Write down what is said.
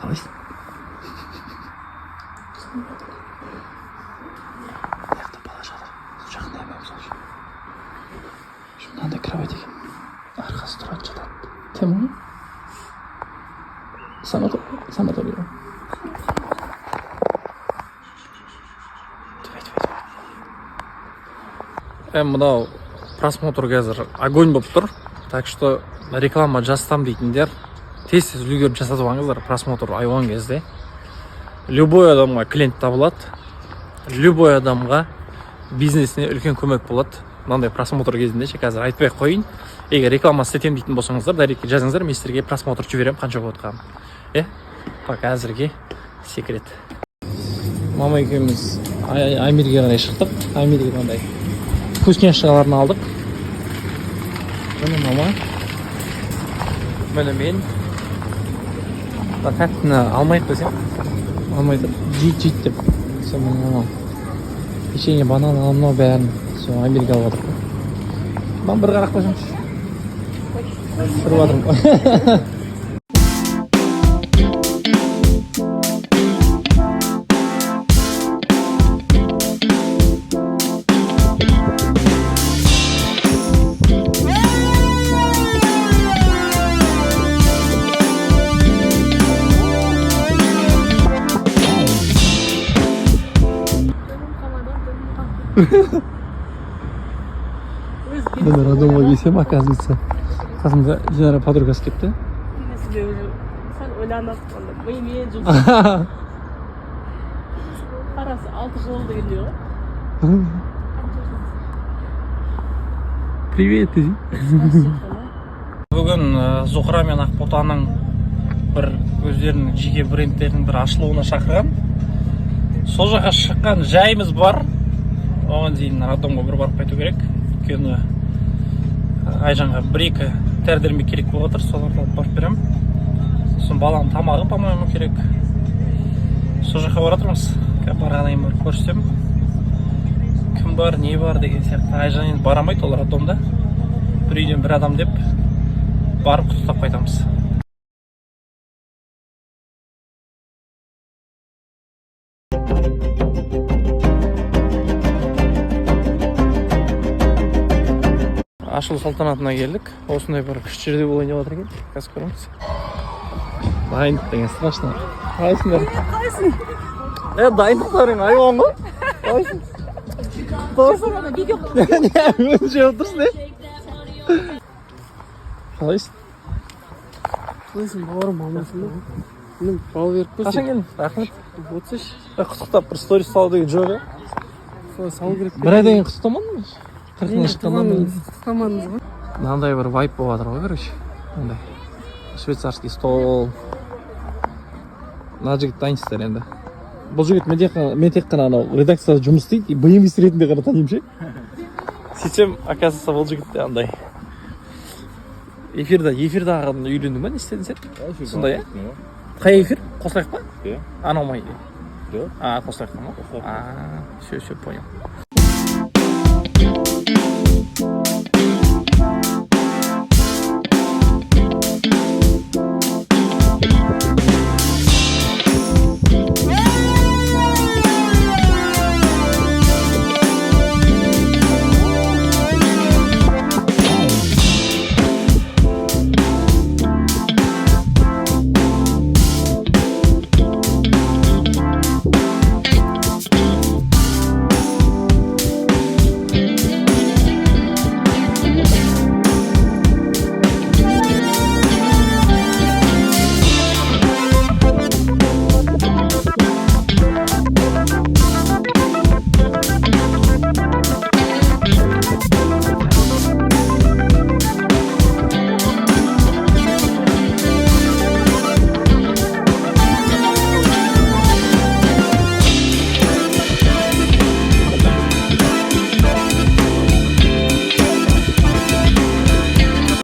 Қалайсың? Яқта бала жатыр. Сол жақында еме мысалы үшін. Мынандай кровать екен. Арқасы тұрады жатады. Кім ол? Санаторий. Мынау просмотр қазір огонь болып тұр. Так что реклама жасатам дейтіндер тез үлгеріп жасатып алыңыздар. Просмотр айван кезде. Любой адамға клиент табылады. Любой адамға бизнесіне үлкен көмек болады. Мынандай просмотр кезінде қазір айтпай қойын. Егер реклама істетем дейтін болсаңыздар, дайректке жазыңыздар, мен сіздерге просмотр жіберем қанша болып жатқанын. Пока әзірге секрет. Мама екеуміз Америкаға қарай шықтық. Америкаға мындай вкусняшкаларын алдық. Міне мама. Міне мен. Тәттіні алмайық десем. Алмайды. Жейт деп. Сол мен мамам. Печенье, банан алмау бәрін. Сол Америкаға алдық. Мен бір қарақ қойсаңшы. Тұрып жатырмын. Ben Radom'a geçsem оказывается. Қасымда Динара подругасы келіпті. Sen öyle anlatmadın. Bu yemeğe çok. Parası 6 yıl oldu geliyor. Привет, Изи. Бүгін Зухра мен Ақботаның бір өздерінің жеке брендтерінің бір ашылуына шақырған. Сол жаққа шыққан жайымыз бар. Оған дейін Радомға бір барып қайту керек. Өйткені Айжанға бір-екі дәрі-дәрмек керек болып отыр, соларды алып барып берем. Сосын баланың тамағы, по-моему, керек. Сол жаққа баратырмыз. Барғанайын барып көрсем. Кім бар, не бар деген сияқты. Айжан енді барамайды, олар Радомда. Бір үйден бір адам деп барып құттықтап қайтамыз. Ашылу салтанатына келдік. Осындай бір күшті жерде болайын деп жатыр екен. Қазір көреміз. Дайындық деген страшно. Қалайсыңдар? Қалайсың? Дайындықтарың айуан ғой. Қалайсың? Қалайсың? Не, өнше отырсың, не? Қалайсың? Қалайсың, бауырым, мамасың ба? Мен бау беріп көрсің. Қашан келдің? Рахмет. Отсыш. Құттықтап бір сторис салу деген жоқ, е? Солай салу керек. Бір айдан құттықтамадың ба? 40-ны шыққаннан құттықтамадыңыз ғой. Мынандай бір вайп болып жатыр ғой, короче. Мындай швейцарский стол. Мына жігіт дайынсыздар енді. Бұл жігіт мен тек қана анау редакцияда жұмыс істейді, БМВ ретінде ғана танимын ше. Сөйтсем, оказывается, бұл жігіт те андай. Эфирда ағадан үйлендің ба, не істедің сен? Сондай, е? Қай эфир? Қосылайық па? Анау ма? Жоқ. Қосылайық па ма? Все, понял.